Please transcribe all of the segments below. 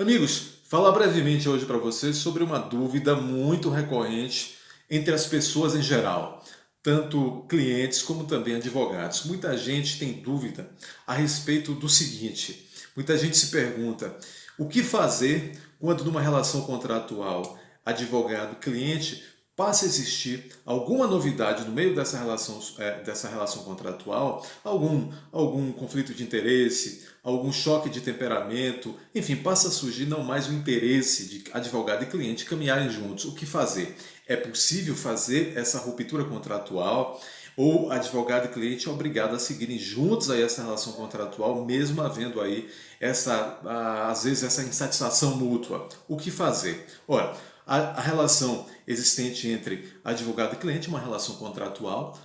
Amigos, falar brevemente hoje para vocês sobre uma dúvida muito recorrente entre as pessoas em geral, tanto clientes como também advogados. Muita gente tem dúvida a respeito do seguinte: muita gente se pergunta o que fazer quando numa relação contratual advogado-cliente passa a existir alguma novidade no meio dessa relação contratual, algum conflito de interesse, algum choque de temperamento, enfim, passa a surgir não mais o interesse de advogado e cliente caminharem juntos. O que fazer? É possível fazer essa ruptura contratual ou advogado e cliente é obrigado a seguirem juntos aí essa relação contratual, mesmo havendo aí às vezes essa insatisfação mútua. O que fazer? Ora, a relação existente entre advogado e cliente é uma relação contratual,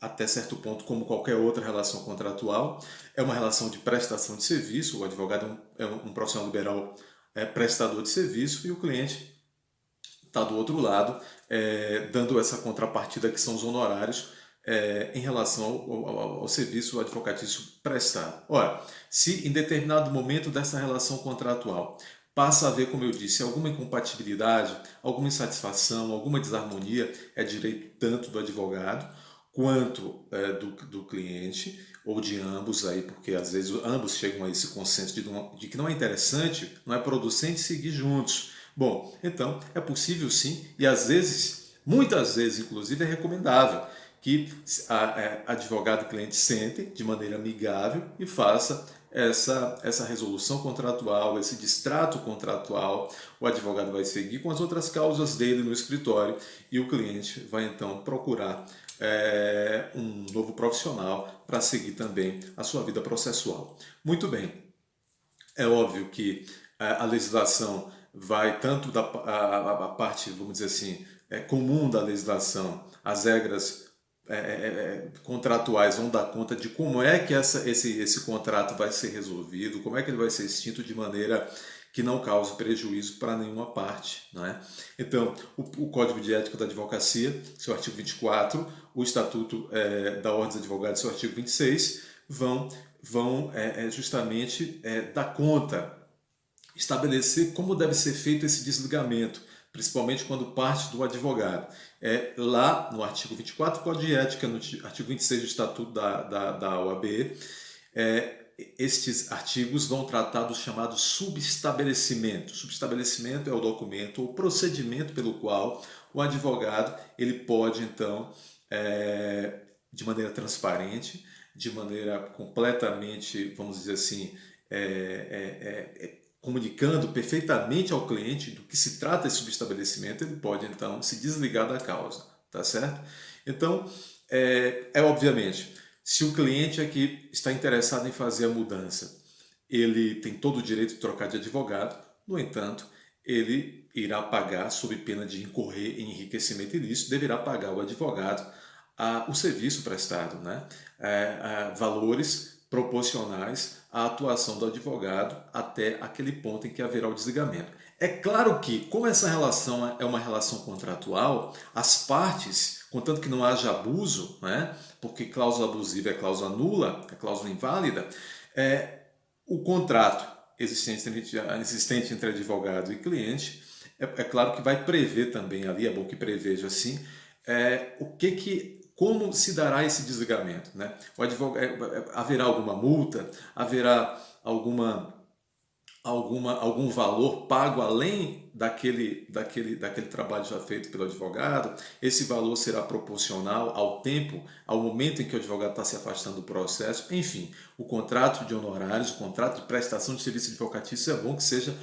até certo ponto, como qualquer outra relação contratual, é uma relação de prestação de serviço. O advogado é um profissional liberal, prestador de serviço, e o cliente está do outro lado, dando essa contrapartida que são os honorários em relação ao serviço advocatício prestado. Ora, se em determinado momento dessa relação contratual passa a haver, como eu disse, alguma incompatibilidade, alguma insatisfação, alguma desarmonia, é direito tanto do advogado quanto do cliente, ou de ambos aí, porque às vezes ambos chegam a esse consenso de que não é interessante, não é producente seguir juntos. Bom, então é possível sim, e às vezes, muitas vezes inclusive, é recomendável que advogado e cliente sentem de maneira amigável e faça essa resolução contratual, esse distrato contratual. O advogado vai seguir com as outras causas dele no escritório e o cliente vai então procurar um novo profissional para seguir também a sua vida processual. Muito bem, é óbvio que a legislação vai tanto a parte, vamos dizer assim, comum da legislação, as regras contratuais vão dar conta de como é que esse contrato vai ser resolvido, como é que ele vai ser extinto de maneira que não cause prejuízo para nenhuma parte. Né? Então, o Código de Ética da Advocacia, seu artigo 24, o Estatuto da Ordem dos Advogados, seu artigo 26, vão justamente dar conta, estabelecer como deve ser feito esse desligamento, principalmente quando parte do advogado. Lá no artigo 24 do Código de Ética, no artigo 26 do Estatuto da OAB, estes artigos vão tratar do chamado subestabelecimento. Subestabelecimento é o documento ou procedimento pelo qual o advogado ele pode, então, de maneira transparente, de maneira completamente, vamos dizer assim, comunicando perfeitamente ao cliente do que se trata esse subestabelecimento, ele pode então se desligar da causa, tá certo? Então, obviamente, se o cliente é que está interessado em fazer a mudança, ele tem todo o direito de trocar de advogado, no entanto, ele irá pagar, sob pena de incorrer em enriquecimento ilícito, deverá pagar ao advogado o serviço prestado, né? Valores proporcionais à atuação do advogado até aquele ponto em que haverá o desligamento. É claro que, como essa relação é uma relação contratual, as partes, contanto que não haja abuso, né? Porque cláusula abusiva é cláusula nula, é cláusula inválida, o contrato existente entre advogado e cliente, claro que vai prever também ali, é bom que preveja assim, como se dará esse desligamento, né? Haverá alguma multa? Haverá algum valor pago além daquele trabalho já feito pelo advogado? Esse valor será proporcional ao tempo, ao momento em que o advogado está se afastando do processo? Enfim, o contrato de honorários, o contrato de prestação de serviço advocatício é bom que seja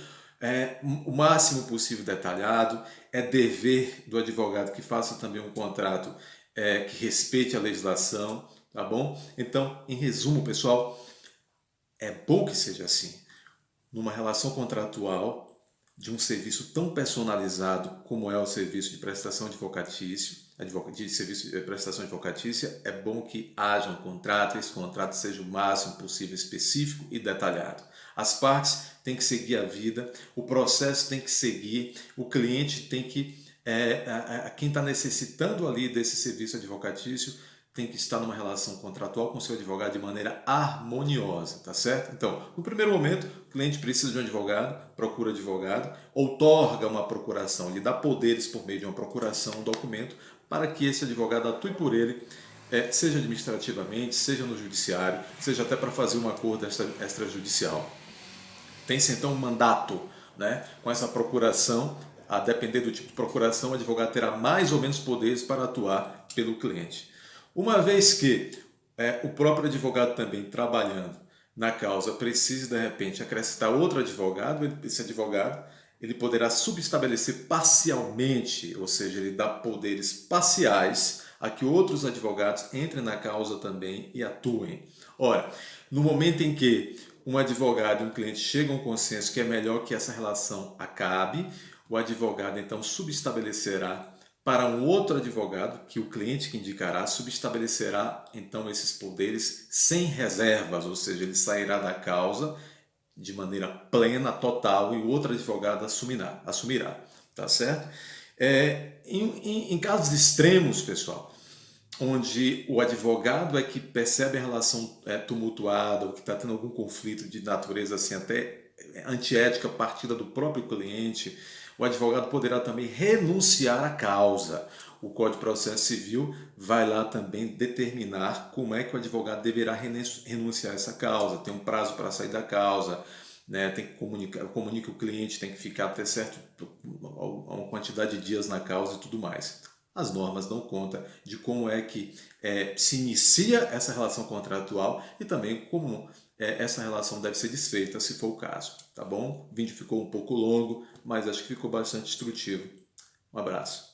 o máximo possível detalhado. É dever do advogado que faça também um contrato que respeite a legislação, tá bom? Então, em resumo, pessoal, é bom que seja assim. Numa relação contratual de um serviço tão personalizado como é o serviço de prestação advocatício, de serviço de prestação advocatícia, é bom que haja um contrato e esse contrato seja o máximo possível específico e detalhado. As partes têm que seguir a vida, o processo tem que seguir, o cliente tem que, quem está necessitando ali desse serviço advocatício, tem que estar numa relação contratual com seu advogado de maneira harmoniosa, tá certo? Então, no primeiro momento, o cliente precisa de um advogado, procura advogado, outorga uma procuração, lhe dá poderes por meio de uma procuração, um documento, para que esse advogado atue por ele, seja administrativamente, seja no judiciário, seja até para fazer um acordo extrajudicial. Tem-se então um mandato, né? Com essa procuração, a depender do tipo de procuração, o advogado terá mais ou menos poderes para atuar pelo cliente. Uma vez que o próprio advogado também trabalhando na causa precise de repente acrescentar outro advogado, esse advogado ele poderá subestabelecer parcialmente, ou seja, ele dá poderes parciais a que outros advogados entrem na causa também e atuem. Ora, no momento em que um advogado e um cliente chegam a um consenso que é melhor que essa relação acabe, o advogado então subestabelecerá para um outro advogado, que o cliente que indicará, subestabelecerá então esses poderes sem reservas, ou seja, ele sairá da causa de maneira plena, total, e o outro advogado assumirá, tá certo? Em casos extremos, pessoal, onde o advogado é que percebe a relação tumultuada, ou que está tendo algum conflito de natureza assim até antiética partida do próprio cliente, o advogado poderá também renunciar à causa. O Código de Processo Civil vai lá também determinar como é que o advogado deverá renunciar a essa causa. Tem um prazo para sair da causa, né? Tem que comunica o cliente, tem que ficar até uma quantidade de dias na causa e tudo mais. As normas dão conta de como é que se inicia essa relação contratual e também como essa relação deve ser desfeita, se for o caso. Tá bom? O vídeo ficou um pouco longo, mas acho que ficou bastante instrutivo. Um abraço.